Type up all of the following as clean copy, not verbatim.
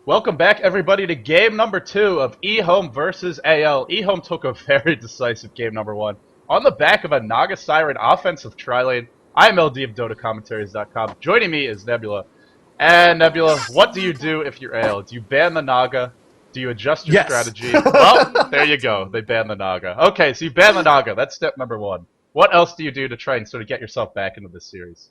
Welcome back, everybody, to game number 2 of EHOME versus AL. EHOME took a very decisive game number 1 on the back of a Naga Siren offensive tri-lane. I'm LD of dotacommentaries.com. Joining me is Nebula. And Nebula, what do you do if you're AL? Do you ban the Naga? Do you adjust your strategy? Well, there you go. They ban the Naga. Okay, so you ban the Naga. That's step number 1. What else do you do to try and sort of get yourself back into this series?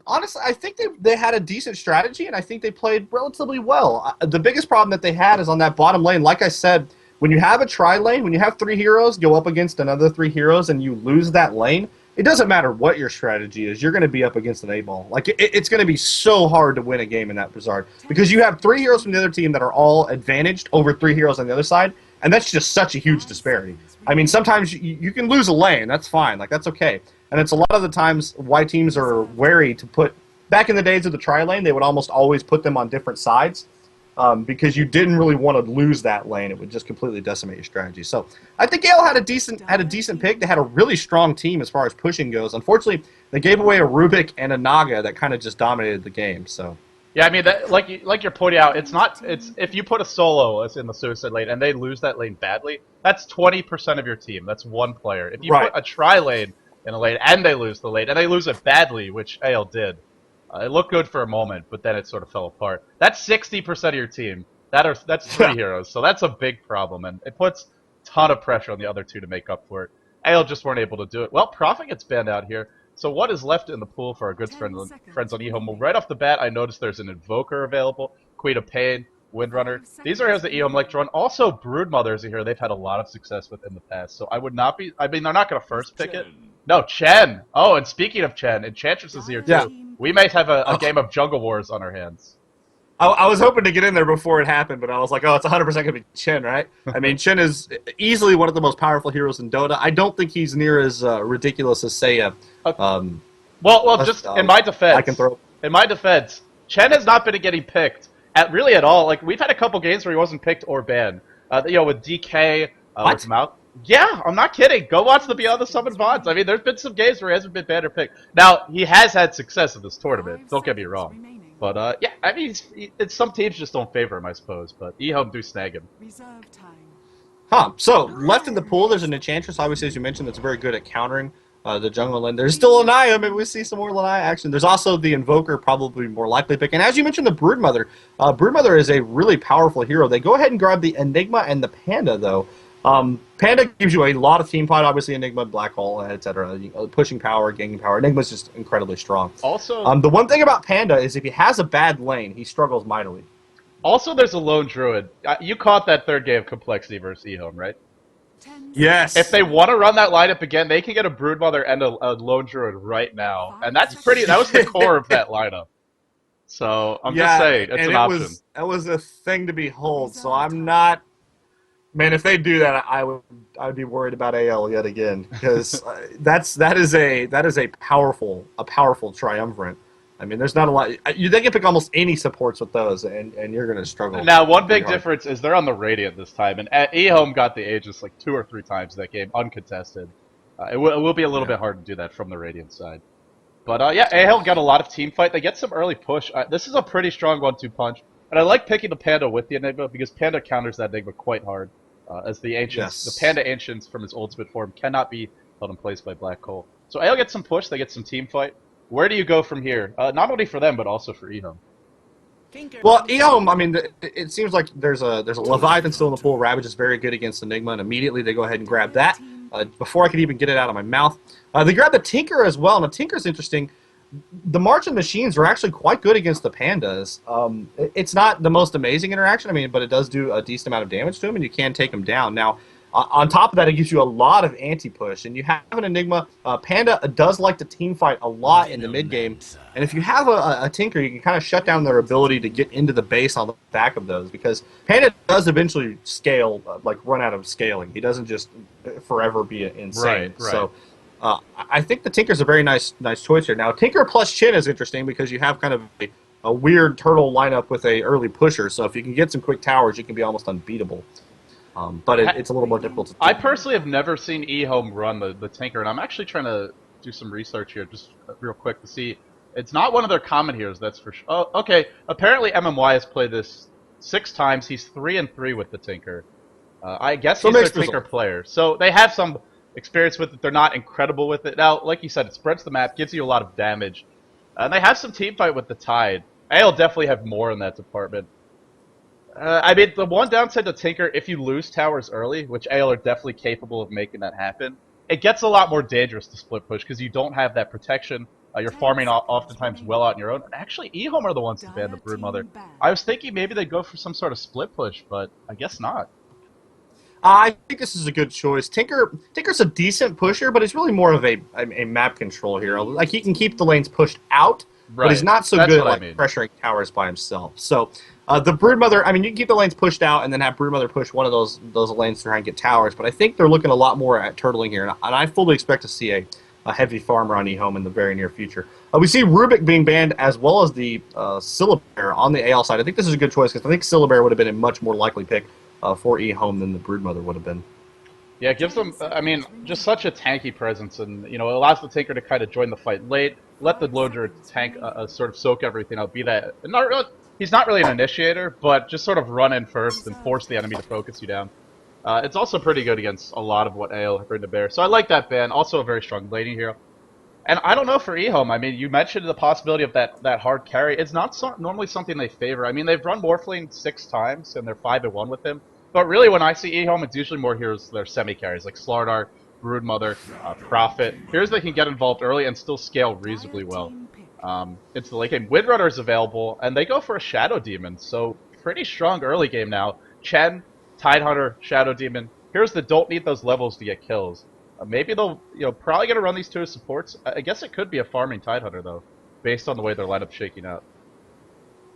Honestly, I think they had a decent strategy, and I think they played relatively well. The biggest problem that they had is on that bottom lane. Like I said, when you have a tri-lane, when you have 3 heroes go up against another 3 heroes and you lose that lane, it doesn't matter what your strategy is. You're going to be up against an 8-ball. Like, it's going to be so hard to win a game in that Blizzard because you have 3 heroes from the other team that are all advantaged over 3 heroes on the other side, and that's just such a huge disparity. I mean, sometimes you can lose a lane. That's fine. Like, that's okay. And it's a lot of the times why teams are wary to put... Back in the days of the tri-lane, they would almost always put them on different sides because you didn't really want to lose that lane. It would just completely decimate your strategy. So I think Gale had a decent pick. They had a really strong team as far as pushing goes. Unfortunately, they gave away a Rubik and a Naga that kind of just dominated the game. So yeah, I mean, that, like you're pointing out, it's if you put a solo in the suicide lane and they lose that lane badly, that's 20% of your team. That's one player. If you put a tri-lane in a lane, and they lose the lane, and they lose it badly, which AL did. It looked good for a moment, but then it sort of fell apart. That's 60% of your team. That's 3 heroes, so that's a big problem, and it puts a ton of pressure on the other 2 to make up for it. AL just weren't able to do it. Well, Prophet gets banned out here, so what is left in the pool for our good friends on EHOME? Well, right off the bat, I noticed there's an Invoker available, Queen of Pain, Windrunner. These are heroes that EHOME like to run. Also, Broodmother is a hero they've had a lot of success with in the past, so I would not be... I mean, they're not going to first pick it. No, Chen. Oh, and speaking of Chen, Enchantress is here too. Yeah. We might have a game of Jungle Wars on our hands. I was hoping to get in there before it happened, but I was like, oh, it's 100% going to be Chen, right? I mean, Chen is easily one of the most powerful heroes in Dota. I don't think he's near as ridiculous as, say, just in my defense, I can throw. In my defense, Chen has not been getting picked at all. Like, we've had a couple games where he wasn't picked or banned. With DK, with Mouth. Yeah, I'm not kidding. Go watch the Beyond the Summon VODs. I mean, there's been some games where he hasn't been banned or picked. Now, he has had success in this tournament. Don't get me wrong. But, yeah, I mean, some teams just don't favor him, I suppose. But EHOME do snag him. So, left in the pool, there's an Enchantress, obviously, as you mentioned, that's very good at countering the jungle lane. There's still Lanai. Maybe we see some more Lanai action. There's also the Invoker, probably more likely pick. And as you mentioned, the Broodmother. Broodmother is a really powerful hero. They go ahead and grab the Enigma and the Panda, though. Panda gives you a lot of team fight, obviously Enigma, Black Hole, etc. Pushing power, gaining power. Enigma's just incredibly strong. Also, the one thing about Panda is if he has a bad lane, he struggles mightily. Also, there's a lone druid. You caught that third game of Complexity versus EHOME, right? Yes. If they want to run that lineup again, they can get a Broodmother and a lone druid right now, and that's pretty. That was the core of that lineup. So I'm just saying, it's an option. That was a thing to behold. So I'm not. Man, if they do that, I'd be worried about AL yet again because that is a powerful triumvirate. I mean, there's not a lot. They can pick almost any supports with those, and you're going to struggle. Now, one big difference is they're on the Radiant this time, and EHOME got the Aegis like 2 or 3 times that game, uncontested. It will be a little bit hard to do that from the Radiant side. But yeah, AHOME got a lot of team fight. They get some early push. This is a pretty strong 1-2 punch, and I like picking the Panda with the Enigma because Panda counters that Enigma quite hard. As the Ancients, the Panda Ancients from his ultimate form cannot be held in place by Black Hole. So AL gets some push, they get some team fight. Where do you go from here? Not only for them, but also for EHOME. Well, EHOME, I mean, it seems like there's a Leviathan still in the pool. Ravage is very good against Enigma, and immediately they go ahead and grab that. Before I could even get it out of my mouth. They grab the Tinker as well, and the Tinker's interesting. The March of Machines are actually quite good against the Pandas. It's not the most amazing interaction, I mean, but it does do a decent amount of damage to them, and you can take them down. Now, on top of that, it gives you a lot of anti-push, and you have an Enigma. Panda does like to team fight a lot in the mid-game, and if you have a Tinker, you can kind of shut down their ability to get into the base on the back of those, because Panda does eventually scale, run out of scaling. He doesn't just forever be insane. Right. So, I think the Tinker's a very nice choice here. Now, Tinker plus Chin is interesting because you have kind of a weird turtle lineup with a early pusher, so if you can get some quick towers, you can be almost unbeatable. But it's a little more difficult to do. I personally have never seen EHOME run the Tinker, and I'm actually trying to do some research here, just real quick, to see. It's not one of their common heroes, that's for sure. Oh, okay. Apparently MMY has played this 6 times. He's 3-3 with the Tinker. I guess So he's their mixed Tinker result. player. So they have some experience with it. They're not incredible with it. Now, like you said, it spreads the map, gives you a lot of damage. And they have some team fight with the Tide. AL definitely have more in that department. I mean, the one downside to Tinker, if you lose towers early, which AL are definitely capable of making that happen, it gets a lot more dangerous to split push because you don't have that protection. You're farming oftentimes well out on your own. Actually, EHOME are the ones to ban the Broodmother. I was thinking maybe they'd go for some sort of split push, but I guess not. I think this is a good choice. Tinker's a decent pusher, but he's really more of a map control hero. Like, he can keep the lanes pushed out, but he's not so good at like pressuring towers by himself. So the Broodmother, I mean, you can keep the lanes pushed out and then have Broodmother push one of those lanes to try and get towers, but I think they're looking a lot more at turtling here, and I fully expect to see a heavy farmer on EHOME in the very near future. We see Rubik being banned as well as the Syllabear on the AL side. I think this is a good choice because I think Syllabear would have been a much more likely pick for EHOME than the Broodmother would have been. Yeah, it gives them, I mean, just such a tanky presence, and, you know, it allows the Tinker to kind of join the fight late, let the Loader tank sort of soak everything out, be that, he's not really an initiator, but just sort of run in first and force the enemy to focus you down. It's also pretty good against a lot of what AL bring to bear, so I like that ban, also a very strong laning hero. And I don't know for EHOME, I mean, you mentioned the possibility of that hard carry. It's not normally something they favor. I mean, they've run Morphling 6 times, and they're 5-1 with him. But really, when I see EHOME, it's usually more heroes that are semi-carries, like Slardar, Broodmother, Prophet. Heroes that can get involved early and still scale reasonably well. It's the late game. Windrunner is available, and they go for a Shadow Demon, so pretty strong early game now. Chen, Tidehunter, Shadow Demon, heroes that don't need those levels to get kills. Maybe they'll, probably going to run these 2 as supports. I guess it could be a farming Tidehunter, though, based on the way their lineup's shaking out.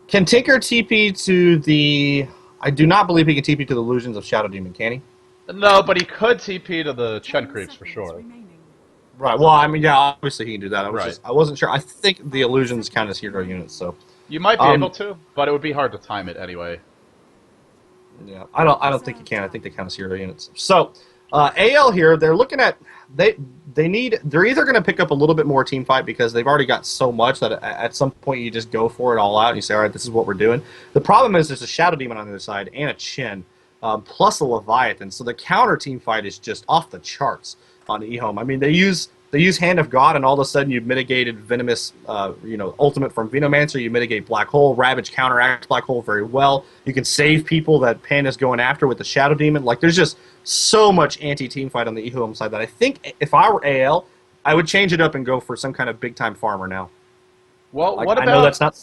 Can Tinker TP to the... I do not believe he can TP to the Illusions of Shadow Demon, can he? No, but he could TP to the Chen creeps for sure. Right, well, I mean, yeah, obviously he can do that. I wasn't sure. I think the Illusions count as hero units, so... You might be able to, but it would be hard to time it anyway. Yeah, I don't think you can. I think they count as hero units. So, AL here, they're looking at... They're either going to pick up a little bit more team fight because they've already got so much that at some point you just go for it all out and you say, all right, this is what we're doing. The problem is there's a Shadow Demon on the other side and a Chen, plus a Leviathan. So the counter team fight is just off the charts on EHOME. I mean, they use Hand of God, and all of a sudden you've mitigated Venomous, Ultimate from Venomancer. You mitigate Black Hole. Ravage counteracts Black Hole very well. You can save people that Panda's going after with the Shadow Demon. Like, there's just so much anti-team fight on the EHOME side that I think if I were AL, I would change it up and go for some kind of big-time farmer now. Well, like, what about... I know that's not...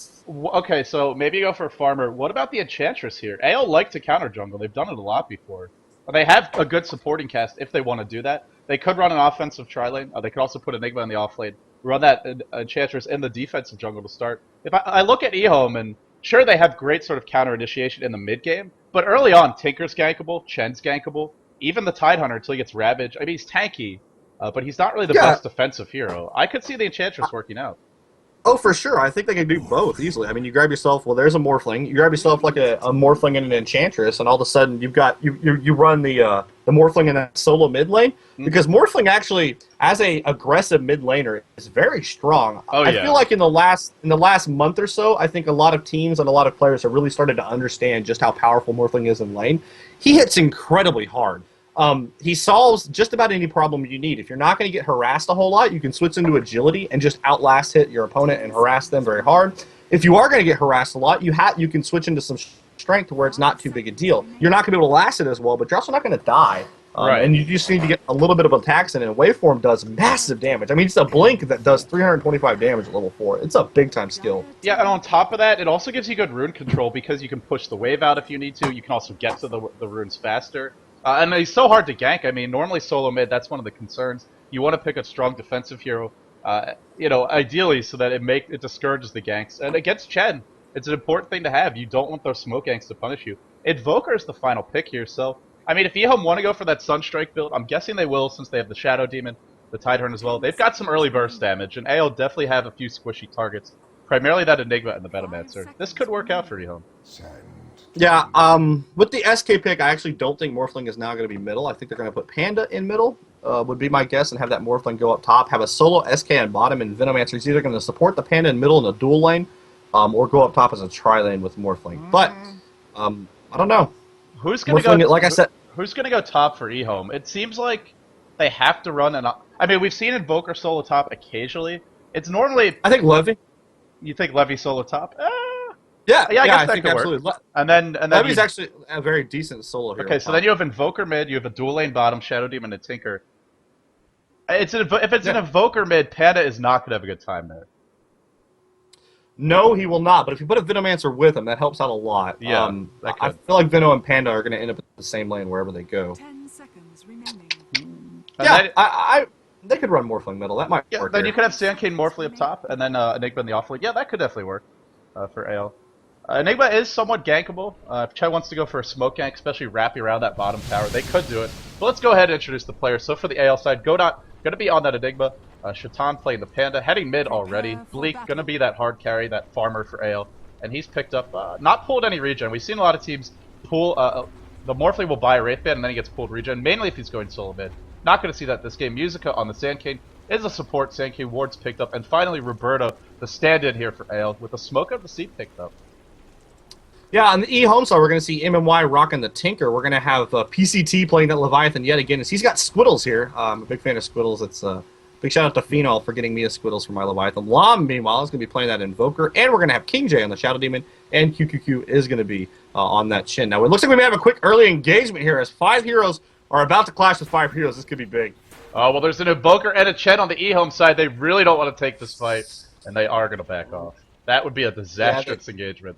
Okay, so maybe you go for a farmer. What about the Enchantress here? AL like to counter jungle. They've done it a lot before. They have a good supporting cast if they want to do that. They could run an offensive tri-lane. They could also put Enigma in the off-lane. Run that Enchantress in the defensive jungle to start. If I look at EHOME, and sure, they have great sort of counter initiation in the mid-game, but early on, Tinker's gankable, Chen's gankable, even the Tidehunter until he gets Ravage. I mean, he's tanky, but he's not really the best defensive hero. I could see the Enchantress working out. Oh, for sure. I think they can do both easily. I mean, you grab yourself, well, there's a Morphling. You grab yourself like a Morphling and an Enchantress, and all of a sudden you run the Morphling in that solo mid lane. Mm-hmm. Because Morphling actually, as a aggressive mid laner, is very strong. I feel like in the last month or so, I think a lot of teams and a lot of players have really started to understand just how powerful Morphling is in lane. He hits incredibly hard. He solves just about any problem you need. If you're not going to get harassed a whole lot, you can switch into agility and just outlast hit your opponent and harass them very hard. If you are going to get harassed a lot, you can switch into some strength where it's not too big a deal. You're not going to be able to last it as well, but you're also not going to die. And you just need to get a little bit of attacks in it. And Waveform does massive damage. I mean, it's a blink that does 325 damage at level 4. It's a big-time skill. Yeah, and on top of that, it also gives you good rune control because you can push the wave out if you need to. You can also get to the runes faster. And he's so hard to gank. I mean, normally solo mid, that's one of the concerns. You want to pick a strong defensive hero, ideally so that it discourages the ganks. And against Chen, it's an important thing to have. You don't want those smoke ganks to punish you. Invoker is the final pick here, so... I mean, if EHOME want to go for that Sunstrike build, I'm guessing they will since they have the Shadow Demon, the Tidehunter as well. They've got some early burst damage, and AL definitely have a few squishy targets, primarily that Enigma and the Venomancer. This could work out for EHOME. Yeah, with the SK pick, I actually don't think Morphling is now going to be middle. I think they're going to put Panda in middle, would be my guess, and have that Morphling go up top. Have a solo SK on bottom, and Venomancer is either going to support the Panda in middle in a dual lane, or go up top as a tri-lane with Morphling. But I don't know. Who's gonna go? Like I said, who's gonna go top for EHOME? It seems like they have to run an. I mean, we've seen Invoker solo top occasionally. It's normally. I think Levy. You think Levy solo top? Yeah, I guess that could absolutely. Work. And then Levy's actually a very decent solo hero. Okay, so then you have Invoker mid, you have a dual lane bottom, Shadow Demon, and Tinker. If it's an Invoker mid, Panda is not gonna have a good time there. No, he will not. But if you put a Venomancer with him, that helps out a lot. Yeah, I feel like Veno and Panda are going to end up at the same lane wherever they go. 10 seconds remaining. Yeah, they could run Morphling middle. That might work. Then here. you could have Sandcane Morphling up top, and then Enigma in the off lane. Yeah, that could definitely work for AL. Enigma is somewhat gankable. If Chad wants to go for a smoke gank, especially wrapping around that bottom tower, they could do it. But let's go ahead and introduce the players. So for the AL side, godot going to be on that Enigma. Shatan playing the Panda, heading mid already. Bleek going to be that hard carry, that farmer for AL. And he's picked up, not pulled any regen. We've seen a lot of teams pull, the Morphling will buy a Wraith Band and then he gets pulled regen, mainly if he's going solo mid. Not going to see that this game. Musica on the Sandcane is a support. Sandcane Ward's picked up. And finally, Roberto, the stand-in here for AL, with the Smoke of the Seat picked up. Yeah, on the EHOME side, we're going to see MMY rocking the Tinker. We're going to have PCT playing that Leviathan yet again. He's got Squiddles here. I'm a big fan of Squiddles. It's big shout out to Phenol for getting me a Squiddles for my Leviathan. Lam, meanwhile, is going to be playing that Invoker. And we're going to have kingj on the Shadow Demon. And QQQ is going to be on that Shin. Now, it looks like we may have a quick early engagement here as 5 heroes are about to clash with 5 heroes. This could be big. Oh, well, there's an Invoker and a Chen on the EHOME side. They really don't want to take this fight. And they are going to back off. That would be a disastrous engagement.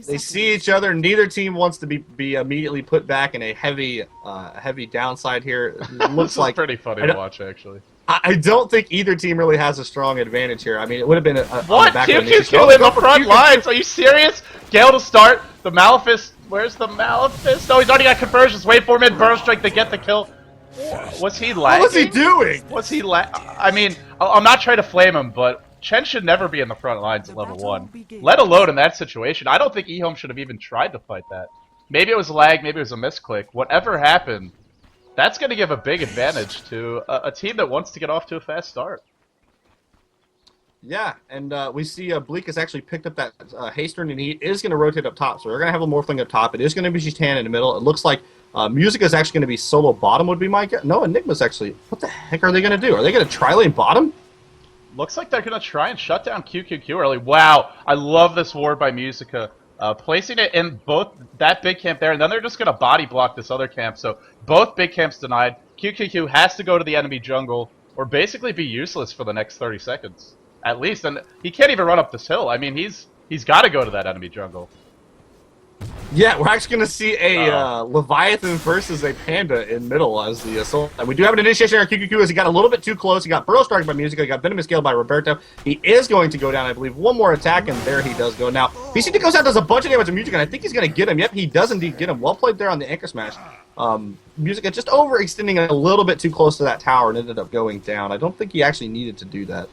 They see each other. Neither team wants to be immediately put back in a heavy downside here. It looks like pretty funny to watch, actually. I don't think either team really has a strong advantage here. I mean, it would have been what? QQQ in the front lines? Are you serious? Gale to start. The Malefice. Where's the Malefice? No, he's already got conversions. Wait for him in burst strike to get the kill. Was he lagging? What was he doing? Was he I mean, I'm not trying to flame him, but Chen should never be in the front lines at level 1, let alone in that situation. I don't think EHOME should have even tried to fight that. Maybe it was lag, maybe it was a misclick. Whatever happened, that's going to give a big advantage to a team that wants to get off to a fast start. Yeah, and we see Bleek has actually picked up that Hastern, and he is going to rotate up top. So we're going to have a Morphling up top. It is going to be Shatan in the middle. It looks like Musica is actually going to be solo bottom would be my guess. No, Enigma's actually... What the heck are they going to do? Are they going to tri-lane bottom? Looks like they're going to try and shut down QQQ early. Wow, I love this ward by Musica. Placing it in both that big camp there, and then they're just going to body block this other camp. So both big camps denied. QQQ has to go to the enemy jungle, or basically be useless for the next 30 seconds. At least, and he can't even run up this hill. I mean, he's got to go to that enemy jungle. Yeah, we're actually going to see a Leviathan versus a Panda in middle as the assault. We do have an initiation on QQQ as he got a little bit too close. He got Burrow Strike by Musica. He got Venomous Gale by Roberto. He is going to go down, I believe, one more attack, and there he does go. Now, PCT goes out, does a bunch of damage to Musica, and I think he's going to get him. Yep, he does indeed get him. Well played there on the Anchor Smash. Musica just overextending a little bit too close to that tower and ended up going down. I don't think he actually needed to do that.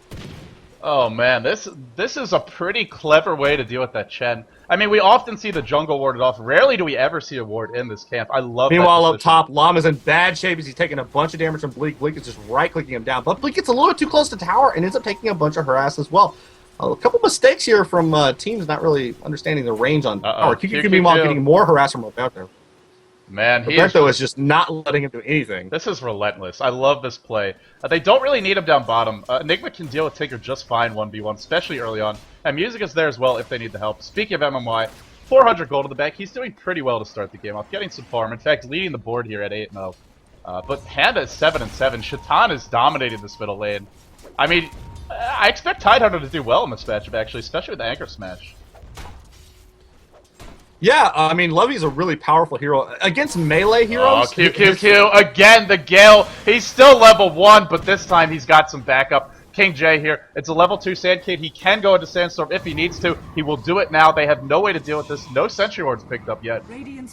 Oh man, this is a pretty clever way to deal with that Chen. I mean, we often see the jungle warded off. Rarely do we ever see a ward in this camp. I love Meanwhile, that up top, Llama's in bad shape as he's taking a bunch of damage from Bleek. Bleek is just right-clicking him down. But Bleek gets a little bit too close to tower and ends up taking a bunch of harass as well. A couple mistakes here from teams not really understanding the range on power. QQQ meanwhile getting more harass from Roberto. Man, Roberto is just not letting him do anything. This is relentless. I love this play. They don't really need him down bottom. Enigma can deal with Tinker just fine 1v1, especially early on. And Musica's there as well if they need the help. Speaking of MMY, 400 gold in the bank. He's doing pretty well to start the game off, getting some farm. In fact, leading the board here at 8-0. But Panda is 7-7. Shatan is dominating this middle lane. I mean, I expect Tidehunter to do well in this matchup, actually, especially with the Anchor Smash. Yeah, I mean, Levy's a really powerful hero. Against melee heroes... Oh, QQQ, again, the Gale. He's still level 1, but this time he's got some backup. kingj here. It's a level 2 Sandcade. He can go into Sandstorm if he needs to. He will do it now. They have no way to deal with this. No Sentry Ward's picked up yet.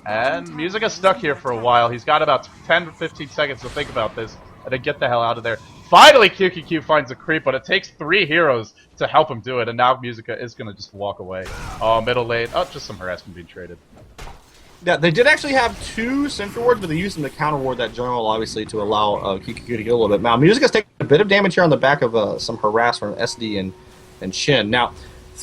And Musica's stuck here for a while. He's got about 10 to 15 seconds to think about this and then get the hell out of there. Finally, QQQ finds a creep, but it takes 3 heroes to help him do it, and now Musica is going to just walk away. Oh, middle lane. Oh, just some harassment being traded. Yeah, they did actually have 2 Sentry Wards, but they used them to counter ward that jungle, obviously, to allow QQQ to get a little bit. Now, Musica's taking a bit of damage here on the back of some harass from SD and Shin. Now,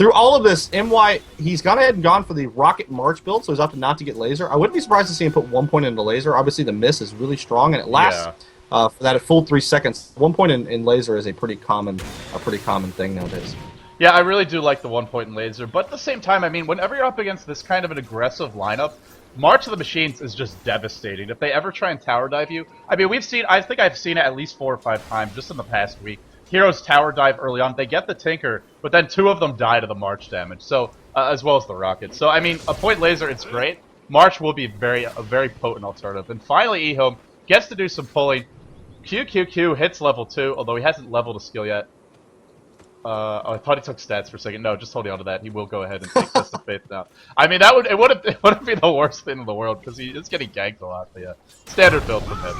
through all of this, MY, he's gone ahead and gone for the Rocket March build, so he's opted not to get laser. I wouldn't be surprised to see him put 1 point into laser. Obviously, the miss is really strong, and it lasts for that a full 3 seconds. 1 point in laser is a pretty common thing nowadays. Yeah, I really do like the 1 point in laser, but at the same time, I mean, whenever you're up against this kind of an aggressive lineup, March of the Machines is just devastating. If they ever try and tower dive you, I mean, I think I've seen it at least 4 or 5 times just in the past week. Heroes tower dive early on, they get the Tinker, but then 2 of them die to the March damage, so as well as the Rocket. So, I mean, a point laser, it's great. March will be a very potent alternative. And finally, EHOME gets to do some pulling. QQQ hits level 2, although he hasn't leveled a skill yet. I thought he took stats for a second. No, just holding on to that. He will go ahead and take Test of Faith now. I mean, it wouldn't be the worst thing in the world, because he is getting ganked a lot, but yeah. Standard build from him.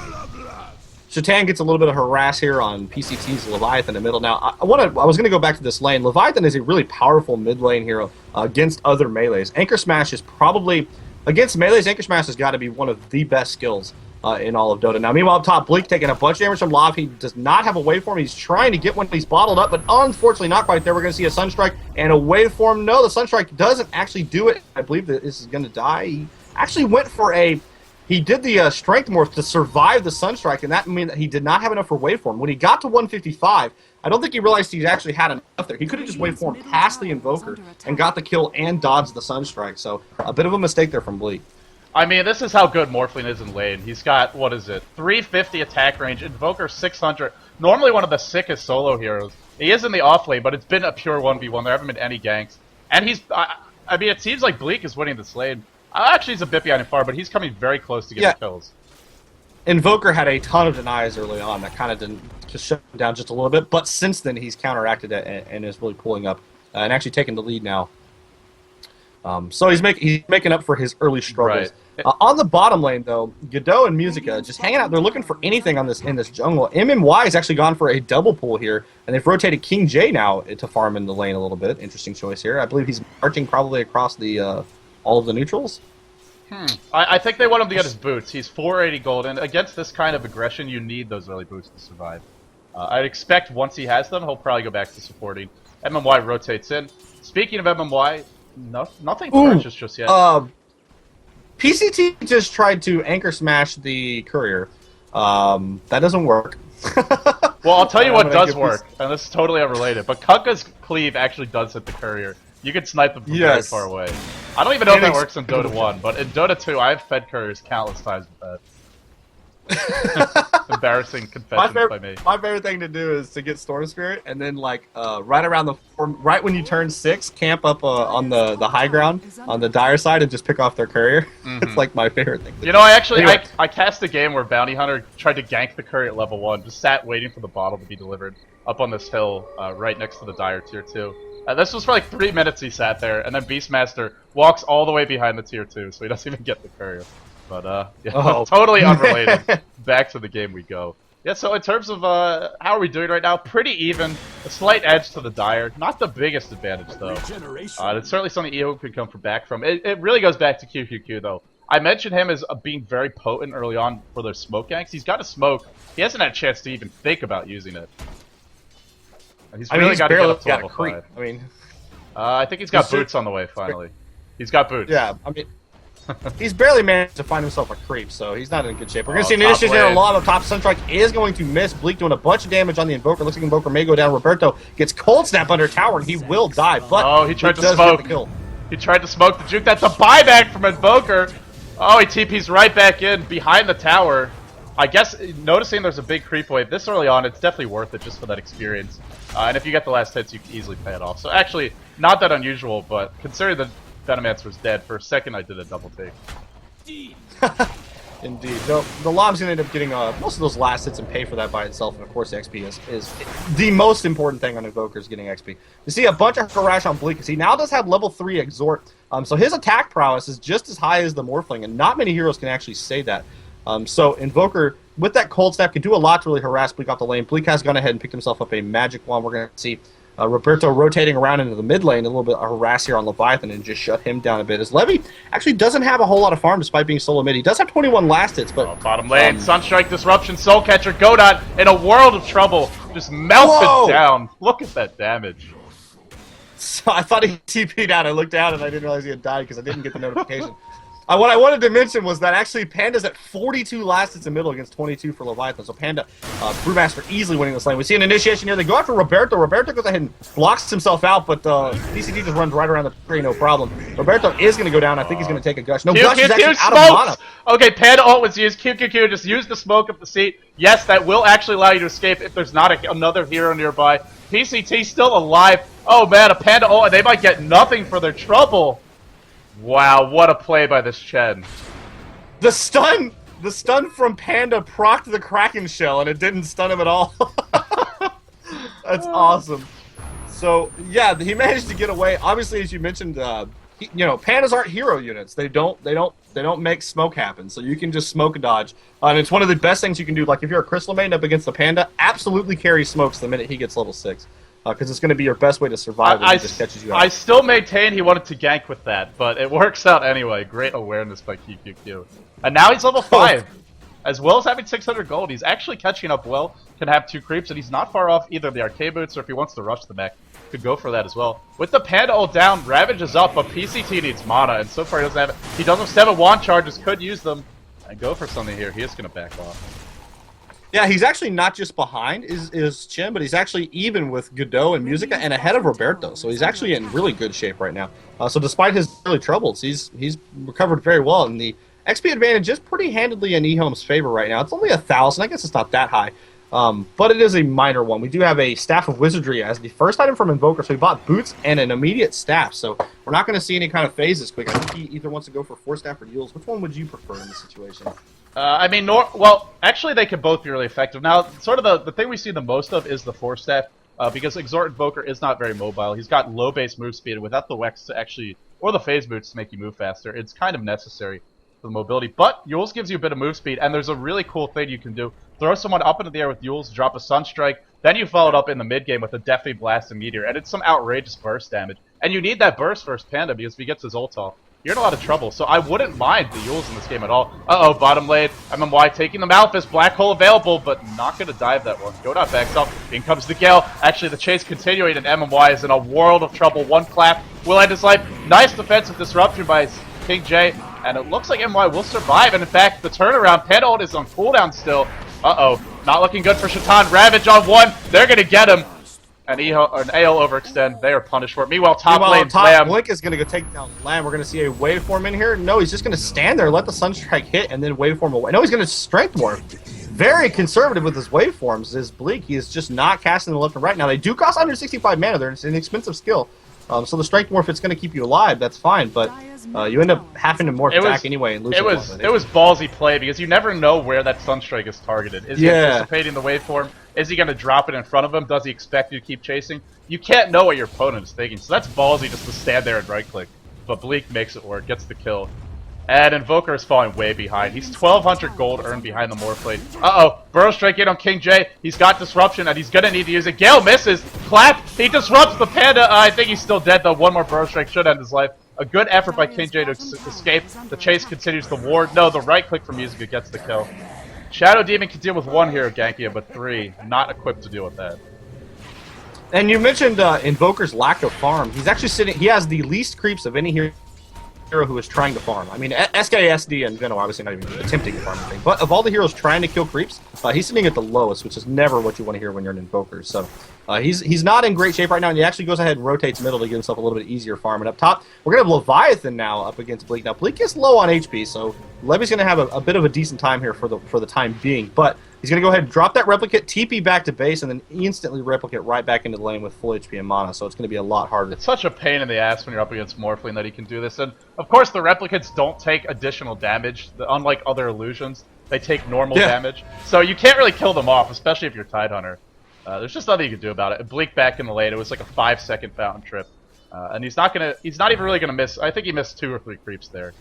Shatan gets a little bit of harass here on PCT's Leviathan in the middle. Now, I was going to go back to this lane. Leviathan is a really powerful mid lane hero against other melees. Anchor Smash is probably, against melees, Anchor Smash has got to be one of the best skills in all of Dota. Now, meanwhile, up top, Bleek taking a bunch of damage from Lob. He does not have a waveform. He's trying to get one. He's bottled up, but unfortunately not quite there. We're going to see a Sunstrike and a waveform. No, the Sunstrike doesn't actually do it. I believe that this is going to die. He actually went for a... He did the Strength Morph to survive the Sunstrike, and that meant that he did not have enough for waveform. When he got to 155, I don't think he realized he actually had enough there. He could have just waveformed past the Invoker and got the kill and dodged the Sunstrike. So a bit of a mistake there from Bleek. I mean, this is how good Morphling is in lane. He's got, 350 attack range, Invoker 600. Normally one of the sickest solo heroes. He is in the off lane, but it's been a pure 1v1. There haven't been any ganks. And I mean, it seems like Bleek is winning this lane. Actually, he's a bit behind him far, but he's coming very close to getting kills. Invoker had a ton of denies early on that kind of didn't just shut him down just a little bit, but since then he's counteracted it and is really pulling up and actually taking the lead now. So he's making up for his early struggles. Right. On the bottom lane, though, Godot and Musica just hanging out. They're looking for anything in this jungle. MMY has actually gone for a double pull here, and they've rotated kingj now to farm in the lane a little bit. Interesting choice here. I believe he's marching probably across the all of the neutrals. I think they want him to get his boots. He's 480 gold, and against this kind of aggression, you need those early boots to survive. I'd expect once he has them, he'll probably go back to supporting. MMY rotates in. Speaking of MMY, nothing purchased just yet. PCT just tried to anchor smash the courier. That doesn't work. Well, I'll tell you what does work, and this is totally unrelated, but Kunkka's cleave actually does hit the courier. You can snipe them from very far away. I don't even know if that works in Dota 1, but in Dota 2, I've fed couriers countless times with that. Embarrassing confessions by me. My favorite thing to do is to get Storm Spirit, and then right around right when you turn 6, camp up on the high ground on the dire side and just pick off their courier. It's like my favorite thing. You know, I cast a game where Bounty Hunter tried to gank the courier at level 1, just sat waiting for the bottle to be delivered up on this hill right next to the dire tier 2. This was for like 3 minutes he sat there, and then Beastmaster walks all the way behind the tier 2, so he doesn't even get the courier. But, totally unrelated. Back to the game we go. Yeah, so in terms of how are we doing right now, pretty even. A slight edge to the dire. Not the biggest advantage, though. It's certainly something EHOME could come back from. It really goes back to QQQ, though. I mentioned him as being very potent early on for those smoke ganks. He's got a smoke. He hasn't had a chance to even think about using it. He's really got to get up to level 5. I mean, I think he's got boots on the way, finally. He's got boots. Yeah, I mean, he's barely managed to find himself a creep, so he's not in good shape. We're going to see an initiative there. A lot of top. Sunstrike is going to miss. Bleek doing a bunch of damage on the Invoker. Looks like Invoker may go down. Roberto gets Cold Snap under tower, and he will die, but he tried to smoke. He tried to smoke the juke. That's a buyback from Invoker. Oh, he TP's right back in behind the tower. I guess, noticing there's a big creep wave this early on, it's definitely worth it just for that experience. And if you get the last hits, you can easily pay it off. So actually, not that unusual, but considering the Venomancer was dead, for a second I did a double take. Indeed. The Lom's going to end up getting most of those last hits and pay for that by itself, and of course XP is the most important thing on Invoker's getting XP. You see a bunch of harass on Bleek, because he now does have level 3 Exhort, so his attack prowess is just as high as the Morphling, and not many heroes can actually say that. So Invoker, with that Cold Snap, can do a lot to really harass Bleek off the lane. Bleek has gone ahead and picked himself up a Magic Wand. We're going to see Roberto rotating around into the mid lane, a little bit of harass here on Leviathan, and just shut him down a bit. As Levy actually doesn't have a whole lot of farm despite being solo mid. He does have 21 last hits, but... bottom lane, Sunstrike Disruption, Soul Catcher, Godot in a world of trouble. Just melted down. Look at that damage. So I thought he TP'd out. I looked down and I didn't realize he had died because I didn't get the notification. What I wanted to mention was that actually Panda's at 42 last hits in middle against 22 for Leviathan. So Panda, Brewmaster easily winning this lane. We see an initiation here. They go after Roberto. Roberto goes ahead and blocks himself out, but PCD just runs right around the tree, no problem. Roberto is going to go down. I think he's going to take a gush. No, Gush is actually out of mana. Okay, Panda ult was used. Q. Just use the smoke of the seat. Yes, that will actually allow you to escape if there's not another hero nearby. PCT still alive. Oh man, a Panda ult, and they might get nothing for their trouble. Wow, what a play by this Chen. The stun from Panda procced the Kraken shell, and it didn't stun him at all. That's awesome. So yeah, he managed to get away. Obviously, as you mentioned, Pandas aren't hero units. They don't make smoke happen. So you can just smoke dodge, and it's one of the best things you can do. Like if you're a Crystal main up against the Panda, absolutely carry smokes the minute he gets level 6. Because it's going to be your best way to survive when he just catches you out. I still maintain he wanted to gank with that, but it works out anyway. Great awareness by QQQ. And now he's level 5. As well as having 600 gold, he's actually catching up well. Can have 2 creeps, and he's not far off either the arcade boots, or if he wants to rush the mech, could go for that as well. With the Panda ult down, Ravage is up, but PCT needs mana, and so far he doesn't have it. He doesn't have 7 wand charges, could use them, and go for something here. He is going to back off. Yeah, he's actually not just behind is Chen, but he's actually even with Godot and Musica and ahead of Roberto. So he's actually in really good shape right now. So despite his early troubles, he's recovered very well, and the XP advantage is pretty handedly in EHOME's favor right now. It's only 1,000. I guess it's not that high, but it is a minor one. We do have a Staff of Wizardry as the first item from Invoker, so we bought boots and an immediate staff. So we're not going to see any kind of phases quick. I think he either wants to go for 4 staff or Yules. Which one would you prefer in this situation? Well, actually they could both be really effective. Now, sort of the thing we see the most of is the 4-staff, because Exhort Invoker is not very mobile. He's got low base move speed, and without the Wex to actually, or the phase boots to make you move faster, it's kind of necessary for the mobility. But Yules gives you a bit of move speed, and there's a really cool thing you can do. Throw someone up into the air with Yules, drop a Sunstrike, then you follow it up in the mid-game with a Deafening Blast and Meteor, and it's some outrageous burst damage. And you need that burst versus Panda, because if he gets his ult off, you're in a lot of trouble, so I wouldn't mind the Yules in this game at all. Uh-oh, bottom lane, MMY taking the Malphus, Black Hole available, but not going to dive that one. Godot backs up, in comes the Gale. Actually, the chase continuing, and MMY is in a world of trouble. One clap will end his life. Nice defensive disruption by kingj, and it looks like MMY will survive, and in fact, the turnaround, Panda ult is on cooldown still. Uh-oh, not looking good for Shatan. Ravage on 1, they're going to get him. And AL overextend, they are punished for it. Meanwhile, top lane, LAM. Bleek is going to go take down LAM. We're going to see a waveform in here. No, he's just going to stand there, let the Sunstrike hit, and then waveform away. No, he's going to Strength Morph. Very conservative with his waveforms is Bleek. He is just not casting the left and right. Now, they do cost under 65 mana. They're an expensive skill. So the Strength Morph, it's going to keep you alive. That's fine, but you end up having to morph back anyway and lose it was ballsy play, because you never know where that Sunstrike is targeted. Is he anticipating the waveform? Is he going to drop it in front of him? Does he expect you to keep chasing? You can't know what your opponent is thinking, so that's ballsy just to stand there and right-click. But Bleek makes it work, gets the kill. And Invoker is falling way behind. He's 1,200 gold earned behind the Morphlane. Uh-oh, Burrow Strike in on kingj. He's got Disruption, and he's going to need to use it. Gale misses. Clap. He disrupts the Panda. I think he's still dead, though. One more Burrow Strike should end his life. A good effort by kingj to escape. The chase continues the ward. No, the right-click from Musica gets the kill. Shadow Demon can deal with 1 hero, Gankia, but 3 not equipped to deal with that. And you mentioned Invoker's lack of farm. He's actually he has the least creeps of any hero who is trying to farm. I mean, SKSD and Veno obviously not even attempting to farm anything. But of all the heroes trying to kill creeps, he's sitting at the lowest, which is never what you want to hear when you're an Invoker. So he's not in great shape right now, and he actually goes ahead and rotates middle to give himself a little bit easier farm. And up top, we're going to have Leviathan now up against Bleek. Now, Bleek is low on HP, so Levy's going to have a bit of a decent time here for the time being. But he's going to go ahead and drop that replicate, TP back to base, and then instantly replicate right back into the lane with full HP and mana, so it's going to be a lot harder. It's such a pain in the ass when you're up against Morphling that he can do this. And, of course, the replicates don't take additional damage. Unlike other illusions, they take normal damage. So you can't really kill them off, especially if you're Tidehunter. There's just nothing you can do about it. Bleek back in the lane. It was like a 5-second fountain trip. And he's not even really going to miss. I think he missed 2 or 3 creeps there.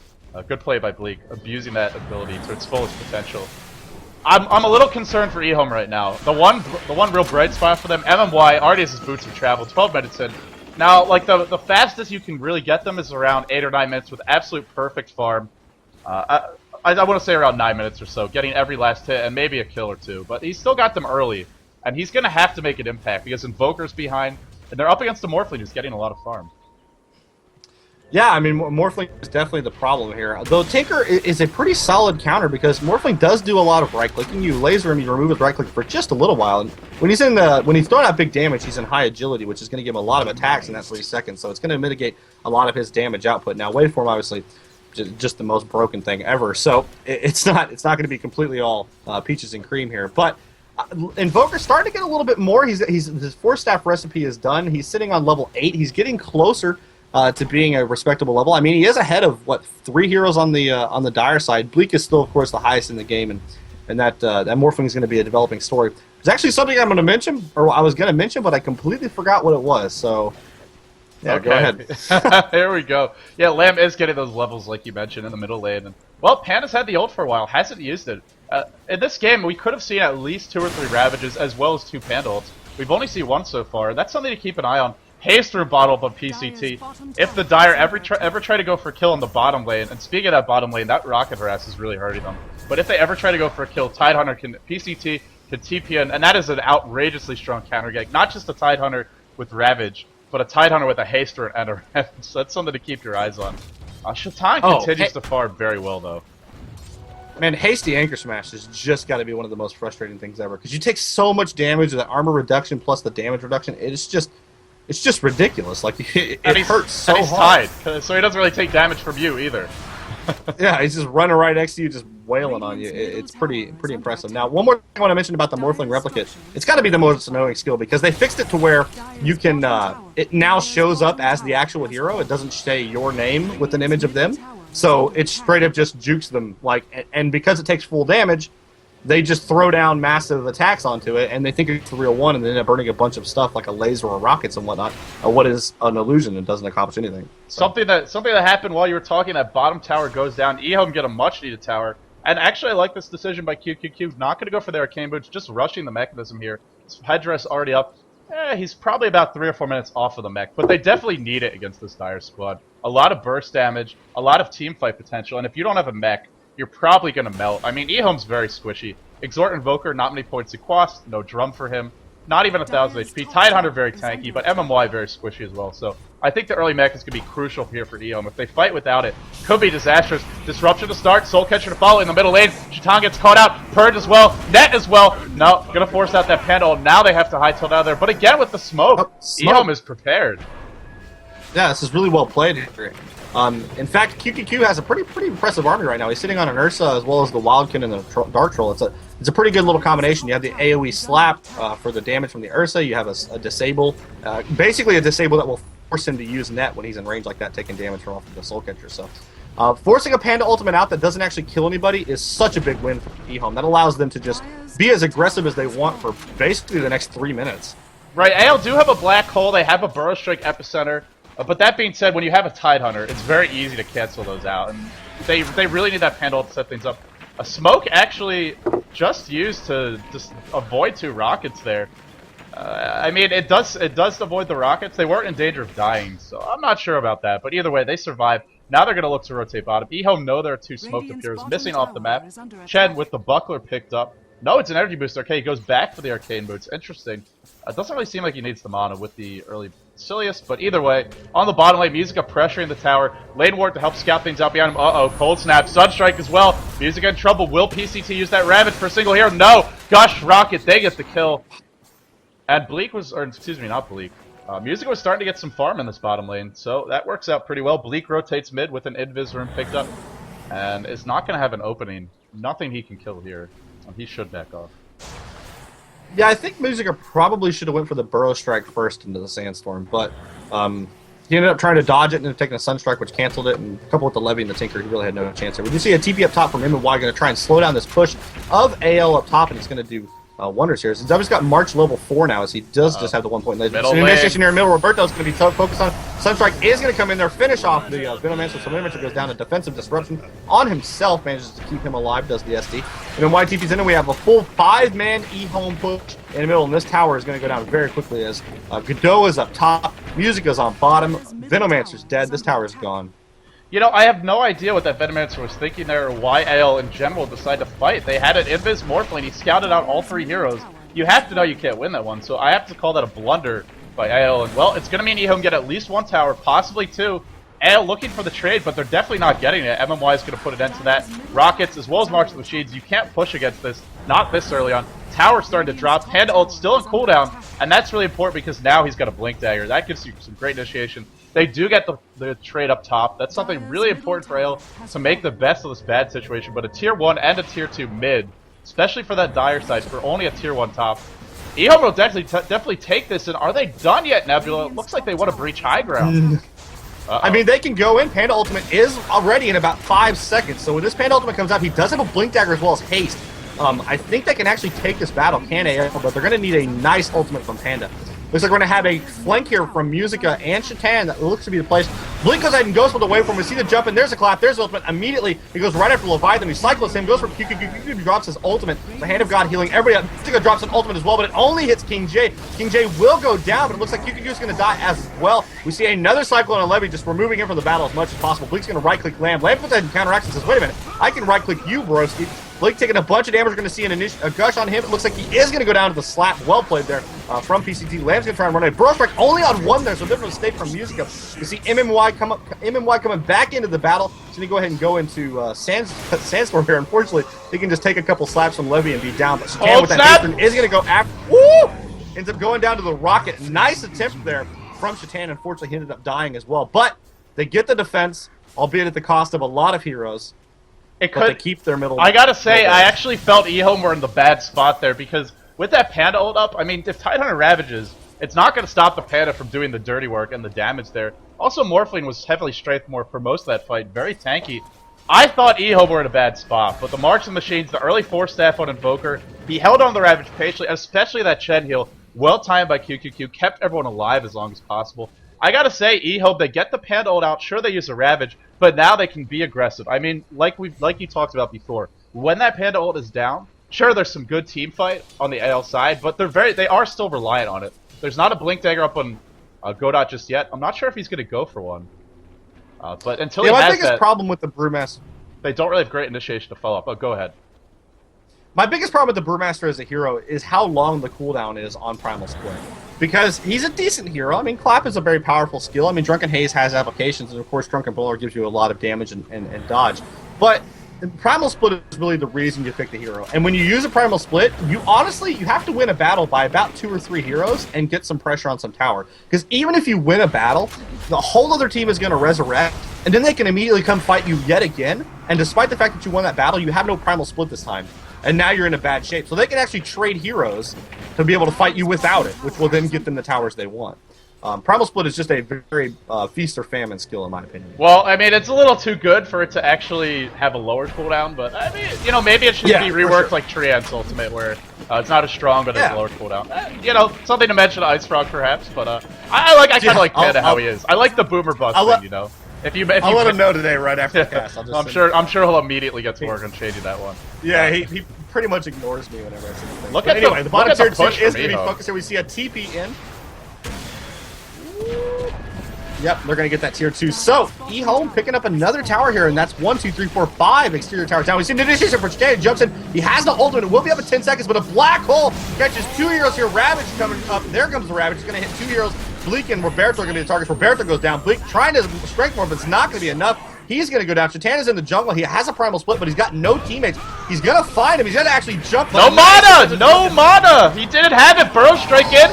Good play by Bleek, abusing that ability to its fullest potential. I'm a little concerned for EHOME right now. The one real bright spot for them, MMY already has his boots of travel, 12 minutes in. Now, like the fastest you can really get them is around 8 or 9 minutes with absolute perfect farm. I want to say around 9 minutes or so, getting every last hit and maybe a kill or 2. But he's still got them early, and he's going to have to make an impact because Invoker's behind. And they're up against the Morphling who's getting a lot of farm. Yeah, I mean, Morphling is definitely the problem here. Though Tinker is a pretty solid counter because Morphling does do a lot of right-clicking. You laser him, you remove his right-click for just a little while. And when he's throwing out big damage, he's in high agility, which is going to give him a lot of attacks in that 3 seconds. So it's going to mitigate a lot of his damage output. Now, waveform, obviously, just the most broken thing ever. So it's not going to be completely all peaches and cream here. But Invoker's starting to get a little bit more. His 4-staff recipe is done. He's sitting on level 8. He's getting closer to being a respectable level. I mean, he is ahead of, 3 heroes on the dire side. Bleek is still, of course, the highest in the game, and that Morphling is going to be a developing story. There's actually something I was going to mention, but I completely forgot what it was, so yeah, okay. Go ahead. There we go. Yeah, Lamb is getting those levels, like you mentioned, in the middle lane. And, well, Panda's had the ult for a while, hasn't used it. In this game, we could have seen at least 2 or 3 Ravages, as well as 2 Panda ults. We've only seen 1 so far. That's something to keep an eye on. Haste through bottle up on PCT. If the Dire ever try to go for a kill in the bottom lane, and speaking of that bottom lane, that rocket harass is really hurting them. But if they ever try to go for a kill, Tidehunter can PCT, can TP in, and that is an outrageously strong counter gank. Not just a Tidehunter with Ravage, but a Tidehunter with a Haster and a Ravage. So that's something to keep your eyes on. Shatan continues to farm very well, though. Man, Hasty Anchor Smash has just got to be one of the most frustrating things ever. Because you take so much damage, the armor reduction plus the damage reduction, it's just ridiculous. Like it hurts so hard. He's tied, so he doesn't really take damage from you either. Yeah, he's just running right next to you, just wailing on you. It's pretty impressive. Now, one more thing I want to mention about the Morphling Replicate. It's got to be the most annoying skill because they fixed it to where you can. It now shows up as the actual hero. It doesn't say your name with an image of them, so it straight up just jukes them. And because it takes full damage, they just throw down massive attacks onto it, and they think it's the real one, and they end up burning a bunch of stuff like a laser or rockets and whatnot. What is an illusion and doesn't accomplish anything. So. Something that happened while you were talking. That bottom tower goes down. EHOME get a much needed tower, and actually I like this decision by QQQ. Not going to go for the arcane boots, just rushing the mechanism here. His headdress already up. He's probably about 3 or 4 minutes off of the mech, but they definitely need it against this Dire squad. A lot of burst damage, a lot of team fight potential, and if you don't have a mech, you're probably going to melt. I mean, EHOME's very squishy. Exhort Invoker, not many points to cost, no drum for him. Not even 1,000 HP. Tidehunter very tanky, but MMY very squishy as well. So I think the early mech is going to be crucial here for EHOME. If they fight without it, could be disastrous. Disruption to start, Soul Catcher to follow in the middle lane. Shatan gets caught out, Purge as well, Net as well. No, going to force out that Panda. Now they have to high tilt out of there. But again, with the smoke, EHOME is prepared. Yeah, this is really well played here. In fact, QQQ has a pretty impressive army right now. He's sitting on an Ursa as well as the Wildkin and the Dark Troll. It's a pretty good little combination. You have the AoE slap for the damage from the Ursa. You have a disable, basically a disable that will force him to use net when he's in range like that, taking damage from off of the Soul Catcher. So, forcing a Panda ultimate out that doesn't actually kill anybody is such a big win for EHOME. That allows them to just be as aggressive as they want for basically the next 3 minutes. Right, AL do have a Black Hole. They have a Burrow Strike Epicenter. But that being said, when you have a Tidehunter, it's very easy to cancel those out, and they really need that Panda ult to set things up. A smoke actually just used to just avoid 2 rockets there. I mean, it does avoid the rockets. They weren't in danger of dying, so I'm not sure about that. But either way, they survived. Now they're going to look to rotate bottom. EHOME know there are 2 smoked appears missing off the map. Chen with the buckler picked up. No, it's an energy booster. Okay, he goes back for the arcane boots. Interesting. It doesn't really seem like he needs the mana with the early Silius, but either way, on the bottom lane, Musica pressuring the tower. Lane Ward to help scout things out behind him. Cold Snap, Sunstrike as well. Musica in trouble. Will PCT use that Ravage for a single hero? No! Gush Rocket, they get the kill. And Bleek was, or excuse me, not Bleek. Musica was starting to get some farm in this bottom lane, so that works out pretty well. Bleek rotates mid with an Invis room picked up, and is not going to have an opening. Nothing he can kill here. He should back off. Yeah, I think Musica probably should have went for the Burrow Strike first into the Sandstorm, but he ended up trying to dodge it and then taking a Sunstrike, which canceled it, and coupled with the Levy and the Tinker, he really had no chance there. We do see a TP up top from MMY, going to try and slow down this push of AL up top, and it's going to do wonders here. Since W's got March level 4 now, as he does just have the 1 point laser. So in station here in the middle, Roberto's going to be focused on Sunstrike is going to come in there, finish off the Venomancer. So Venomancer goes down to defensive disruption on himself, manages to keep him alive, does the SD. And then YTP's in, and we have a full 5-man EHOME push in the middle, and this tower is going to go down very quickly as Godot is up top, Musica's on bottom, Venomancer's dead, this tower is gone. You know, I have no idea what that Venomancer was thinking there, or why AL in general decided to fight. They had an Invis Morphling, he scouted out all 3 heroes. You have to know you can't win that one, so I have to call that a blunder by AL, and well, it's going to mean EHOME get at least one tower, possibly two. AL looking for the trade, but they're definitely not getting it. MMY is going to put an end to that. Rockets, as well as March of the Machines, you can't push against this, not this early on. Tower's starting to drop, Panda ult still in cooldown, and that's really important because now he's got a Blink Dagger. That gives you some great initiation. They do get the trade up top. That's something really important for AL to make the best of this bad situation, but a tier 1 and a tier 2 mid, especially for that dire side, for only a tier 1 top. EHOME will definitely take this, and are they done yet, Nebula? It looks like they want to breach high ground. I mean, they can go in. Panda Ultimate is already in about 5 seconds, so when this Panda Ultimate comes out, he does have a Blink Dagger as well as haste. I think they can actually take this battle, can AL, but they're going to need a nice ultimate from Panda. Looks like we're going to have a flank here from Musica and Shatan. That looks to be the place. Bleek goes ahead and goes for the wave from him. We see the jump in. There's a clap. There's the ultimate. Immediately, he goes right after Leviathan. He cycles him. Goes for Q, drops his ultimate. The Hand of God healing everybody up. Musica drops an ultimate as well, but it only hits kingj. kingj will go down, but it looks like Q is going to die as well. We see another cycle on a Levy, just removing him from the battle as much as possible. Bleek's going to right-click LAM. LAM puts that in counteracts and says, wait a minute, I can right-click you, broski. Bleek taking a bunch of damage. We're going to see a gush on him. It looks like he is going to go down to the slap. Well played there from PCT. Lamb's going to try and run a Burrow Strike only on one there, so a bit of a mistake from Musica. You see MMY coming back into the battle. He's going to go ahead and go into Sandstorm here. Unfortunately, he can just take a couple slaps from Levy and be down. But Shatan with that haste is going to go after. Woo! Ends up going down to the Rocket. Nice attempt there from Shatan. Unfortunately, he ended up dying as well. But they get the defense, albeit at the cost of a lot of heroes. But they keep their middle. I gotta say, I actually felt EHOME were in the bad spot there because with that Panda ult up, I mean, if Tidehunter ravages, it's not going to stop the Panda from doing the dirty work and the damage there. Also, Morphling was heavily strength more for most of that fight, very tanky. I thought EHOME were in a bad spot, but the March of the Machines, the early 4-staff on Invoker, he held on the Ravage patiently, especially that Chen heal, well timed by QQQ, kept everyone alive as long as possible. I gotta say, EHOME, they get the Panda ult out, sure they use a Ravage, but now they can be aggressive. I mean, like you talked about before, when that Panda ult is down, sure there's some good team fight on the AL side, but they are still reliant on it. There's not a Blink Dagger up on Godot just yet. I'm not sure if he's gonna go for one. But until he has that, my biggest problem with the Brewmaster, they don't really have great initiation to follow up. Oh, go ahead. My biggest problem with the Brewmaster as a hero is how long the cooldown is on Primal Split. Because he's a decent hero. I mean, Clap is a very powerful skill. I mean, Drunken Haze has applications, and of course, Drunken Bowler gives you a lot of damage and dodge. But Primal Split is really the reason you pick the hero. And when you use a Primal Split, you have to win a battle by about 2 or 3 heroes and get some pressure on some tower. Because even if you win a battle, the whole other team is going to resurrect, and then they can immediately come fight you yet again. And despite the fact that you won that battle, you have no Primal Split this time. And now you're in a bad shape. So they can actually trade heroes to be able to fight you without it, which will then get them the towers they want. Primal Split is just a very feast or famine skill, in my opinion. Well, I mean, it's a little too good for it to actually have a lower cooldown, but I mean, you know, maybe it should be reworked like Trian's Ultimate, where it's not as strong, but it's a lower cooldown. You know, something to mention Ice Frog, perhaps, but I kind of like Panda how he is. I like the Boomer Bust thing, you know. I'll let him know today right after the cast. I'm sure he'll immediately get to work on changing that one. Yeah, he pretty much ignores me whenever I say anything. Look at anyway, the bottom tier 2 is going to be EHOME. focused here. We see a TP in. Yep, they're going to get that tier 2. So, EHOME picking up another tower here, and that's 1, 2, 3, 4, 5 exterior towers down. We see an initiation for Shatan. Jumps in. He has the ultimate. It will be up in 10 seconds, but a black hole catches 2 heroes here. Ravage coming up. There comes the Ravage. He's going to hit 2 heroes. Bleek and Roberto are going to be the targets. Roberto goes down. Bleek trying to strength more, but it's not going to be enough. He's going to go down. Shatan is in the jungle. He has a Primal Split, but he's got no teammates. He's going to find him. He's going to actually jump. No mana! No mana! He didn't have it. Burrow Strike in.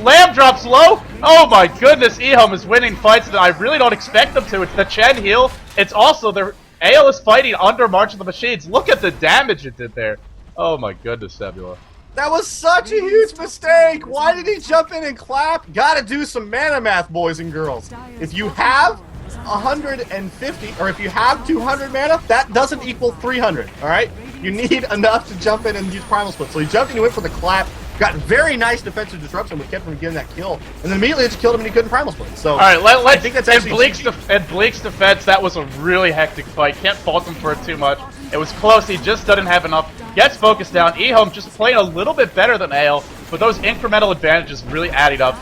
Lamb drops low. Oh my goodness, EHOME is winning fights that I really don't expect them to. It's the Chen heal. It's also their AL is fighting under March of the Machines. Look at the damage it did there. Oh my goodness, Nebula. That was such a huge mistake. Why did he jump in and clap? Gotta do some mana math, boys and girls. If you have 150, or if you have 200 mana, that doesn't equal 300, alright? You need enough to jump in and use Primal Split. So he jumped in, he went for the clap, got very nice defensive disruption, which kept him from getting that kill, and then immediately it just killed him and he couldn't Primal Split. So, alright, I think that's actually... In Bleek's defense, that was a really hectic fight. Can't fault him for it too much. It was close, he just didn't have enough. Gets focused down. EHOME just playing a little bit better than AL, but those incremental advantages really adding up.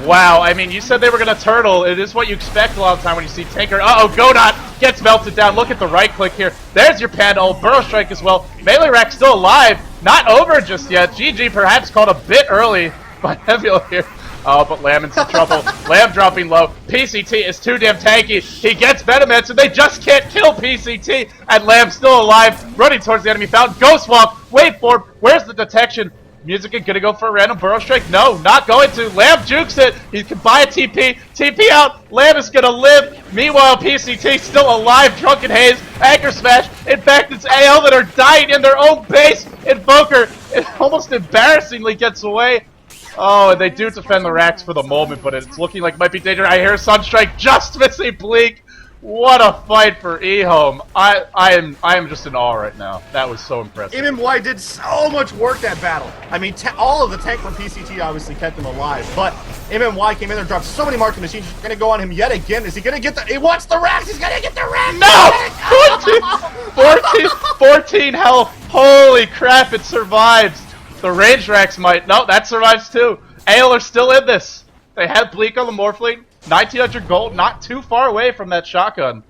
Wow, I mean, you said they were going to turtle. It is what you expect a lot of the time when you see Tinker. Uh-oh, Godot gets melted down. Look at the right click here. There's your Panda ult. Burrow Strike as well. Melee Rack still alive. Not over just yet. GG perhaps called a bit early by Nebula here. Oh, but lanm in some trouble. Lanm dropping low. PCT is too damn tanky. He gets Venomance, and they just can't kill PCT. And Lamb's still alive, running towards the enemy fountain. Ghost Walk, wait for him. Where's the detection? Musica gonna go for a random burrow strike? No, not going to. Lamb jukes it. He can buy a TP. TP out. Lamb is gonna live. Meanwhile, PCT still alive. Drunken Haze. Anchor Smash. In fact, it's AL that are dying in their own base. Invoker, it almost embarrassingly gets away. Oh, and they do defend the racks for the moment, but it's looking like it might be dangerous. I hear Sunstrike just missing Bleek. What a fight for EHOME. I am just in awe right now. That was so impressive. MMY did so much work that battle. I mean, all of the tank from PCT obviously kept him alive, but MMY came in there, dropped so many marking machines. He's gonna go on him yet again. Is he gonna get the? He wants the racks. He's gonna get the racks. No! 14 health. Holy crap! It survives. The range racks might. No, that survives too. AL are still in this. They have Bleek on the Morphling. 1900 gold, not too far away from that shotgun.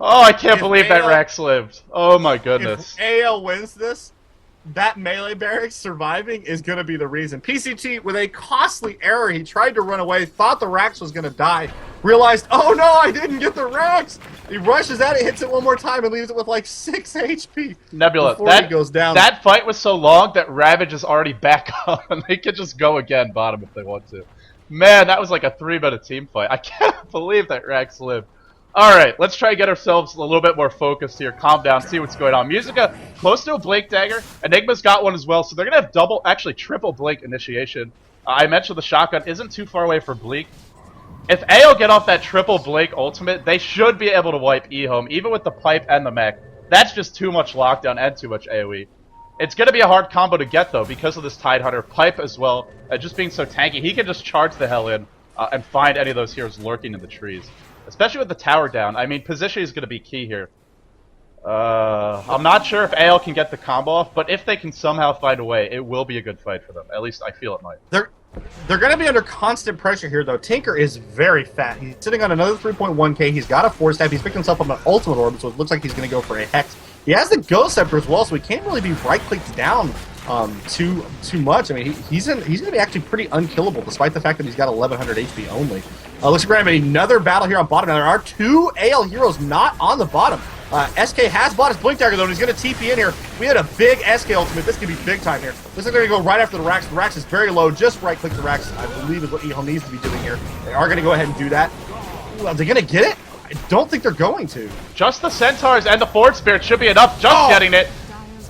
Oh, I can't believe that Rax lived. Oh my goodness. If AL wins this, that melee barracks surviving is going to be the reason. PCT, with a costly error, he tried to run away, thought the Rax was going to die, realized, oh no, I didn't get the Rax! He rushes at it, hits it one more time, and leaves it with like 6 HP. Nebula, that goes down. That fight was so long that Ravage is already back up, and they can just go again bottom if they want to. Man, that was like a 3-minute team fight. I can't believe that Rax lived. Alright, let's try to get ourselves a little bit more focused here. Calm down, see what's going on. Musica, close to a Bleek dagger. Enigma's got one as well, so they're going to have double, actually triple Bleek initiation. I mentioned the shotgun isn't too far away for Bleek. If AO get off that triple Bleek ultimate, they should be able to wipe EHOME, even with the pipe and the mech. That's just too much lockdown and too much AoE. It's going to be a hard combo to get, though, because of this Tidehunter pipe as well. Just being so tanky, he can just charge the hell in and find any of those heroes lurking in the trees. Especially with the tower down. I mean, position is going to be key here. I'm not sure if AL can get the combo off, but if they can somehow find a way, it will be a good fight for them. At least I feel it might. They're going to be under constant pressure here, though. Tinker is very fat. He's sitting on another 3.1k. He's got a 4-stab. He's picked himself up an ultimate orb, so it looks like he's going to go for a Hex. He has the Ghost Scepter as well, so he can't really be right-clicked down too much. I mean, he's going to be actually pretty unkillable, despite the fact that he's got 1100 HP only. Let's grab another battle here on bottom. Now, there are 2 AL heroes not on the bottom. SK has bought his Blink Dagger, though, and he's going to TP in here. We had a big SK ultimate. This could be big time here. This is going to go right after the Rax. The Rax is very low. Just right-click the Rax, I believe, is what EHOME needs to be doing here. They are going to go ahead and do that. Ooh, are they going to get it? I don't think they're going to. Just the Centaurs and the Forge Spirit should be enough. Just getting it.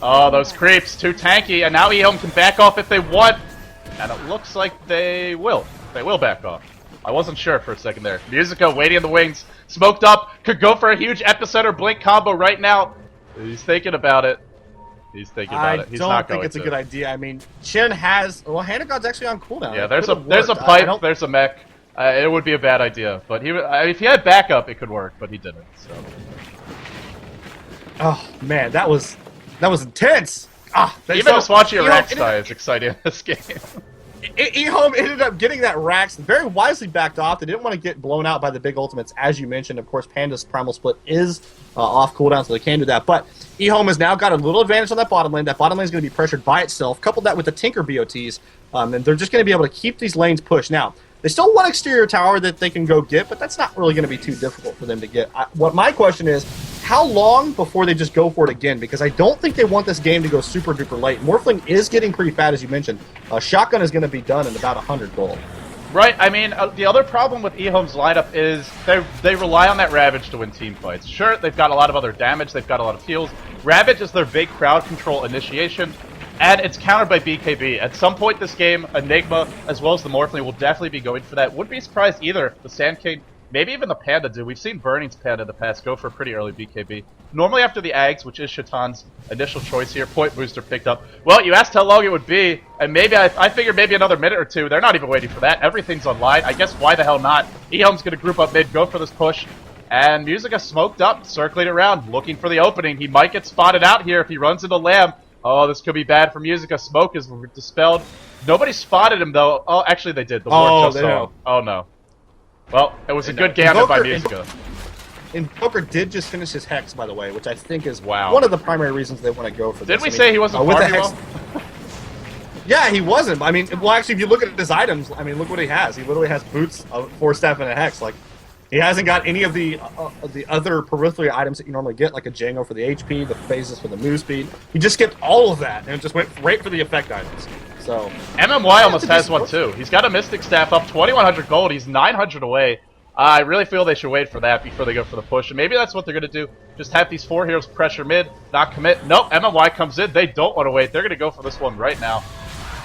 Oh, those creeps. Too tanky. And now EHOME can back off if they want. And it looks like they will. They will back off. I wasn't sure for a second there. Musica waiting in the wings. Smoked up. Could go for a huge Epicenter Blink combo right now. He's thinking about it. He's thinking about it. He's not going to. I don't think it's a good idea. I mean, Shin has... Well, Hand of God's actually on cooldown. Yeah, there's a pipe. There's a mech. It would be a bad idea, but if he had backup, it could work, but he didn't. So. Oh man, that was intense. Even just watching a Rax die is exciting in this game. EHOME ended up getting that Rax, very wisely backed off. They didn't want to get blown out by the big ultimates, as you mentioned. Of course, Panda's Primal Split is off cooldown, so they can do that. But EHOME has now got a little advantage on that bottom lane. That bottom lane is going to be pressured by itself. Coupled that with the Tinker BOTs, and they're just going to be able to keep these lanes pushed. Now, they still want exterior tower that they can go get, but that's not really going to be too difficult for them to get. What my question is, how long before they just go for it again? Because I don't think they want this game to go super duper late. Morphling is getting pretty fat, as you mentioned. Shotgun is going to be done in about 100 gold. Right, I mean, the other problem with EHOME's lineup is they rely on that Ravage to win team fights. Sure, they've got a lot of other damage, they've got a lot of heals. Ravage is their big crowd control initiation. And it's countered by BKB. At some point this game, Enigma, as well as the Morphling, will definitely be going for that. Wouldn't be surprised either. The Sand King, maybe even the Panda do. We've seen Burning's Panda in the past go for a pretty early BKB. Normally after the Ags, which is Shatan's initial choice here, point booster picked up. Well, you asked how long it would be, and maybe I figured maybe another minute or two. They're not even waiting for that. Everything's online. I guess why the hell not? EHOME's going to group up mid, go for this push. And Musica smoked up, circling around, looking for the opening. He might get spotted out here if he runs into LAM. Oh, this could be bad for Musica. Smoke is dispelled. Nobody spotted him, though. Oh, actually, they did. The ward just saw. Oh, no. Well, it was a good gambit by Musica. Invoker did just finish his Hex, by the way, which I think is one of the primary reasons they want to go for this. Didn't we say he wasn't farming well? Yeah, he wasn't. I mean, well, actually, if you look at his items, I mean, look what he has. He literally has boots, a 4-staff, and a hex. Like, he hasn't got any of the other periphery items that you normally get, like a Django for the HP, the phases for the move speed. He just skipped all of that and just went right for the effect items. So MMY almost has one too. He's got a Mystic Staff up 2,100 gold. He's 900 away. I really feel they should wait for that before they go for the push, and maybe that's what they're going to do. Just have these 4 heroes pressure mid, not commit. Nope, MMY comes in. They don't want to wait. They're going to go for this one right now.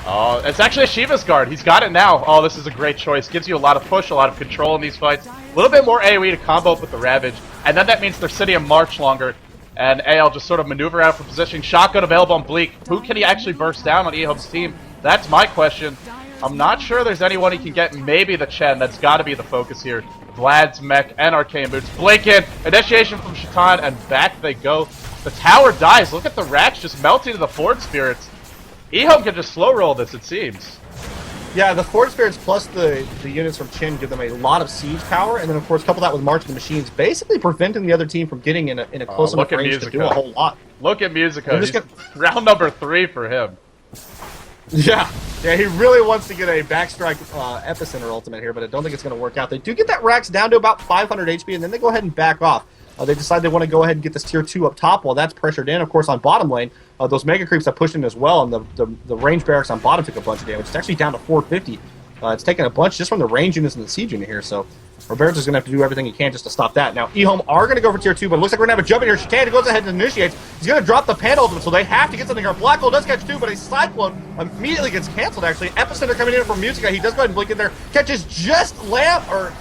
Oh, it's actually a Shiva's Guard. He's got it now. Oh, this is a great choice. Gives you a lot of push, a lot of control in these fights. A little bit more AoE to combo up with the Ravage. And then that means they're sitting in March longer. And AL just sort of maneuver out for positioning. Shotgun available on Bleek. Who can he actually burst down on EHOME's team? That's my question. I'm not sure there's anyone he can get. Maybe the Chen. That's got to be the focus here. Vlad's mech and Arcane Boots. Bleek in. Initiation from Shatan. And back they go. The tower dies. Look at the racks just melting to the Ford Spirits. EHOME can just slow roll this, it seems. Yeah, the Ford Spirits plus the units from Chin give them a lot of siege power, and then of course couple that with March of the Machines, basically preventing the other team from getting in a close enough range to do a whole lot. Look at Musica. Round number 3 for him. Yeah, he really wants to get a backstrike epicenter ultimate here, but I don't think it's going to work out. They do get that Rax down to about 500 HP, and then they go ahead and back off. They decide they want to go ahead and get this tier 2 up top while that's pressured in. Of course, on bottom lane, those Mega Creeps have pushed in as well, and the range barracks on bottom took a bunch of damage. It's actually down to 450. It's taken a bunch just from the range units and the siege unit here, so Roberto's going to have to do everything he can just to stop that. Now, EHOME are going to go for tier 2, but it looks like we're going to have a jump in here. Shatan goes ahead and initiates. He's going to drop the Panda ultimate, so they have to get something here. Black Hole does catch 2, but a Cyclone immediately gets canceled, actually. Epicenter coming in from Musica. He does go ahead and blink in there. Catches just LAM, or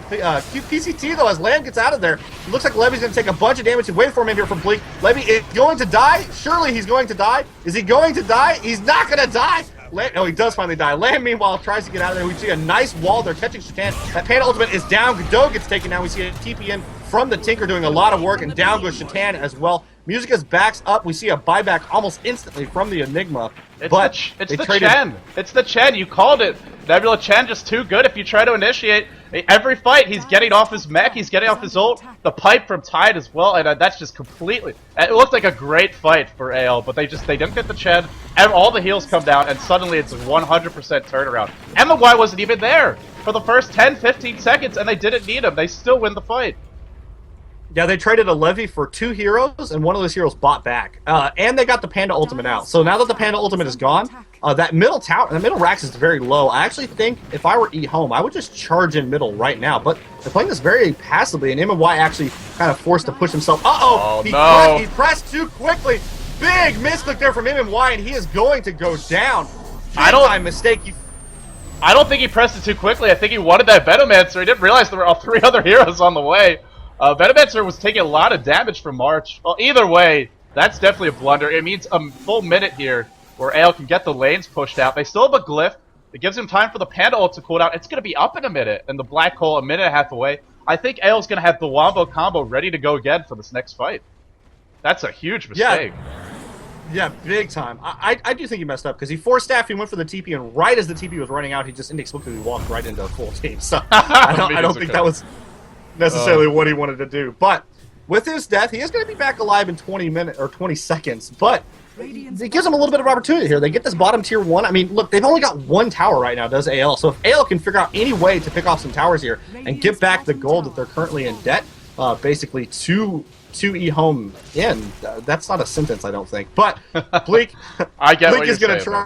PCT, though, as LAM gets out of there. It looks like Levy's going to take a bunch of damage. Wait for him in here from Bleek. Levy is going to die. Surely he's going to die. Is he going to die? He's not going to die. Oh, he does finally die. LAM, meanwhile, tries to get out of there. We see a nice wall there catching Shatan. That Panda ultimate is down. Godot gets taken down. We see a TP in from the Tinker doing a lot of work, and down goes Shatan as well. Musica's backs up. We see a buyback almost instantly from the Enigma. It's the Chen. It's the Chen. You called it. Nebula Chen just too good. If you try to initiate every fight, he's getting off his mech, he's getting off his ult, the pipe from Tide as well, and that's just completely. It looked like a great fight for AL, but they didn't get the Chen, and all the heals come down, and suddenly it's a 100% turnaround. MMY wasn't even there for the first 10-15 seconds, and they didn't need him. They still win the fight. Yeah, they traded a Levy for 2 heroes, and one of those heroes bought back. And they got the Panda ultimate out. So now that the Panda ultimate is gone, that middle tower, the middle racks is very low. I actually think if I were EHOME, I would just charge in middle right now. But they're playing this very passively, and MMY actually kind of forced to push himself. He pressed too quickly. Big misclick there from MMY, and he is going to go down. I don't think he pressed it too quickly. I think he wanted that Venomancer. He didn't realize there were all 3 other heroes on the way. Venomancer was taking a lot of damage from March. Well, either way, that's definitely a blunder. It means a full minute here where AL can get the lanes pushed out. They still have a Glyph. It gives him time for the Panda ult to cool down. It's going to be up in a minute, and the Black Hole a minute and a half away. I think AL's going to have the Wombo combo ready to go again for this next fight. That's a huge mistake. Yeah, big time. I do think he messed up, because he 4-staffed, he went for the TP, and right as the TP was running out, he just inexplicably walked right into a full team. So I don't think that was necessarily what he wanted to do. But with his death, he is going to be back alive in 20 minutes or 20 seconds. But it gives him a little bit of opportunity here. They get this bottom tier 1. I mean, look, they've only got 1 tower right now, does AL. So if AL can figure out any way to pick off some towers here and get back the gold that they're currently in debt, basically to EHOME in, that's not a sentence, I don't think. But Bleek, Bleek is going to try.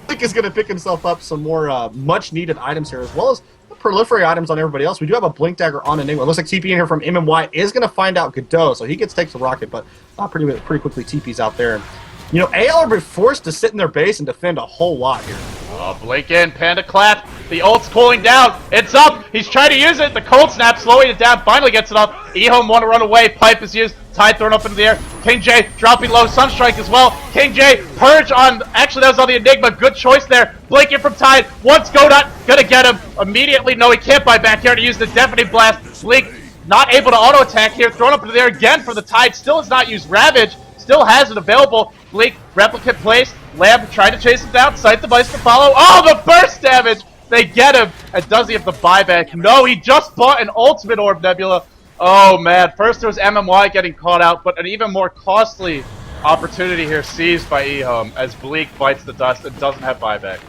Bleek is going to pick himself up some more much-needed items here, as well as proliferate items on everybody else. We do have a Blink Dagger on Enigma. It looks like TP in here from MMY is going to find out Godot, so he takes the rocket, but pretty quickly TP's out there. And, you know, AL are being forced to sit in their base and defend a whole lot here. Oh, Blink in, Panda clap. The ult's cooling down. It's up. He's trying to use it. The cold snap slowing it down. Finally gets it up. EHOME want to run away. Pipe is used. Tide thrown up into the air. kingj dropping low. Sunstrike as well. kingj purge on. Actually, that was on the Enigma. Good choice there. Blink in from Tide. Once godot gonna get him immediately. No, he can't buy back here to use the Deafening Blast. Bleek not able to auto attack here. Thrown up into the air again for the Tide. Still has not used Ravage. Still has it available. Bleek replicate placed. LAM trying to chase him down. Sight device to follow. Oh, the burst damage! They get him. And does he have the buyback? No, he just bought an ultimate orb, Nebula. Oh, man. First there was MMY getting caught out, but an even more costly Opportunity here seized by EHOME as Bleek bites the dust and doesn't have buyback.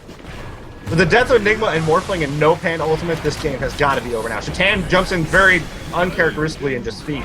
With the death of Enigma and Morphling and no Panda Ultimate, this game has got to be over now. Shatan jumps in very uncharacteristically in just feet.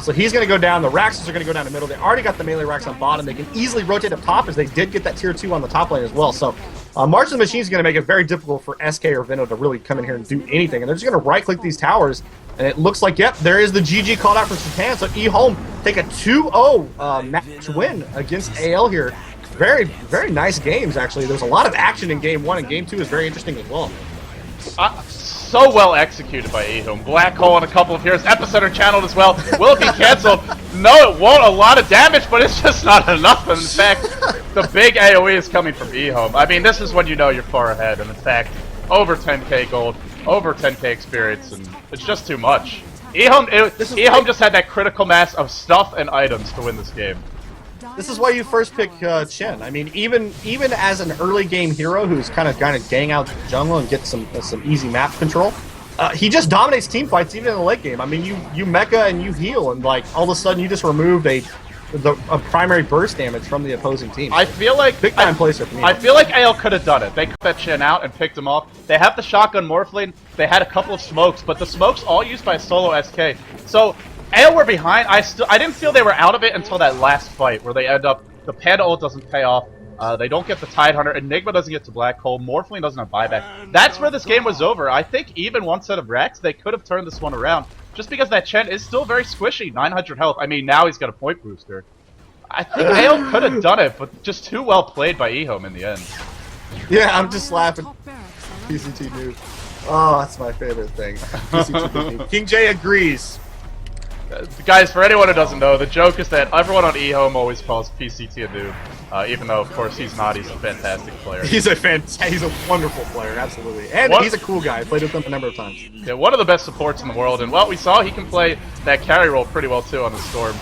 So he's going to go down. The Raxes are going to go down the middle. They already got the melee racks on bottom. They can easily rotate up top as they did get that tier 2 on the top lane as well. So March of the Machine is going to make it very difficult for SK or Vino to really come in here and do anything. And they're just going to right-click these towers. And it looks like, yep, there is the GG called out for Shatan. So EHOME take a 2-0 match win against AL here. Very, very nice games, actually. There's a lot of action in Game 1, and Game 2 is very interesting as well. So well executed by EHOME. Black hole and a couple of heroes. Epicenter channeled as well. Will it be canceled? No, it won't. A lot of damage, but it's just not enough. And in fact, the big AoE is coming from EHOME. I mean, this is when you know you're far ahead. And in fact, over 10k gold, over 10k experience, and it's just too much. EHOME just had that critical mass of stuff and items to win this game. This is why you first pick Chen. I mean, even as an early game hero who's kind of gang out the jungle and get some easy map control, he just dominates team fights even in the late game. I mean, you mecha and you heal, and like all of a sudden you just removed a primary burst damage from the opposing team. I feel like big time placer for me. I feel like AL could have done it. They cut that Chen out and picked him off. They have the shotgun Morphling. They had a couple of smokes, but the smokes all used by a solo SK. So AL were behind. I didn't feel they were out of it until that last fight where they end up. The Panda ult doesn't pay off. They don't get the Tidehunter. Enigma doesn't get to Black Hole. Morphling doesn't have buyback. That's where this game was over. I think even one set of racks, they could have turned this one around. Just because that Chen is still very squishy. 900 health. I mean, now he's got a point booster. I think AL could have done it, but just too well played by EHOME in the end. Yeah, I'm just laughing. PCT noob. Oh, that's my favorite thing. PCT noob. kingj agrees. Guys, for anyone who doesn't know, the joke is that everyone on EHOME always calls PCT a noob, even though, of course, he's not. He's a fantastic player. He's a wonderful player, absolutely. And he's a cool guy. I played with him a number of times. Yeah, one of the best supports in the world, and well, we saw he can play that carry role pretty well, too, on the Storm.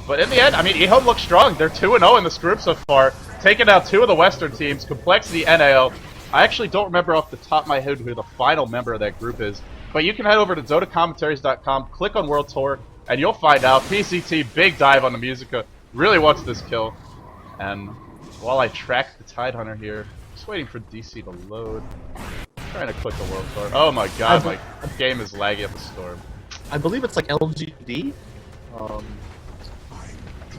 But in the end, I mean, EHOME looks strong. They're 2-0 in this group so far, taking out 2 of the Western teams, Complexity and AL. I actually don't remember off the top of my head who the final member of that group is. But you can head over to dotacommentaries.com, click on World Tour, and you'll find out. PCT, big dive on the Musica, really wants this kill. And while I track the Tidehunter here, just waiting for DC to load. Trying to click the World Tour. Oh my god, my game is laggy at the Storm. I believe it's like LGD. Not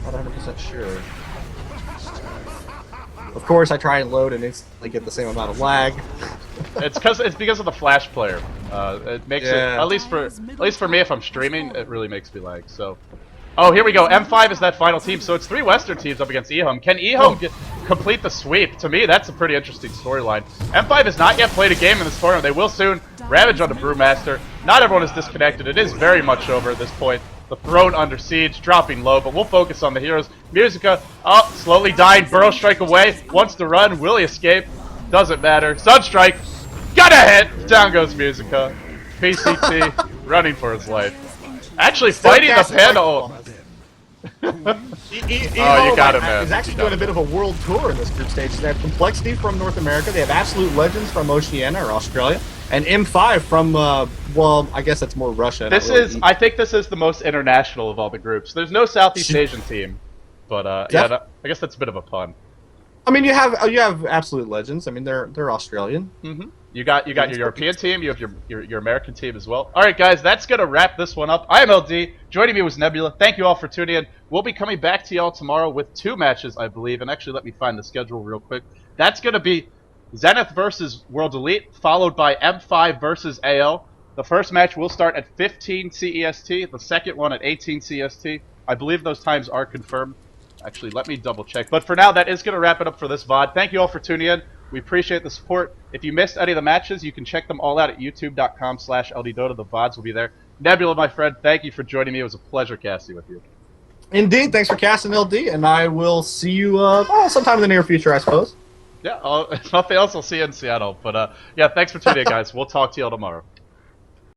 100% sure. Of course, I try and load and instantly get the same amount of lag. It's because of the Flash player. It makes it at least for me if I'm streaming, it really makes me lag. So, oh, here we go. M5 is that final team. So it's 3 Western teams up against EHOME. Can EHOME complete the sweep? To me, that's a pretty interesting storyline. M5 has not yet played a game in this tournament. They will soon. Ravage on the Brewmaster. Not everyone is disconnected. It is very much over at this point. The throne under siege, dropping low, but we'll focus on the heroes. Musica, slowly dying, Burrow Strike away, wants to run, will he escape? Doesn't matter. Sunstrike, got a hit! Down goes Musica. PCT, running for his life. Actually fighting the Panda ult. Oh, you got him, man. He's actually doing a bit of a world tour in this group stage. They have Complexity from North America, they have Absolute Legends from Oceania, or Australia, and M5 from, well, I guess that's more Russia. I think this is the most international of all the groups. There's no Southeast Asian team, but yeah, I guess that's a bit of a pun. I mean, you have Absolute Legends. I mean, they're Australian. Mm-hmm. You got your European team. You have your American team as well. All right, guys, that's gonna wrap this one up. I am LD. Joining me was Nebula. Thank you all for tuning in. We'll be coming back to y'all tomorrow with 2 matches, I believe. And actually, let me find the schedule real quick. That's gonna be Zenith versus World Elite, followed by M5 versus AL. The first match will start at 15 CEST. The second one at 18 CST. I believe those times are confirmed. Actually, let me double check. But for now, that is going to wrap it up for this VOD. Thank you all for tuning in. We appreciate the support. If you missed any of the matches, you can check them all out at youtube.com/LDdota. The VODs will be there. Nebula, my friend, thank you for joining me. It was a pleasure casting with you. Indeed. Thanks for casting, LD. And I will see you sometime in the near future, I suppose. Yeah, if nothing else, I'll see you in Seattle. But yeah, thanks for tuning in, guys. We'll talk to you all tomorrow.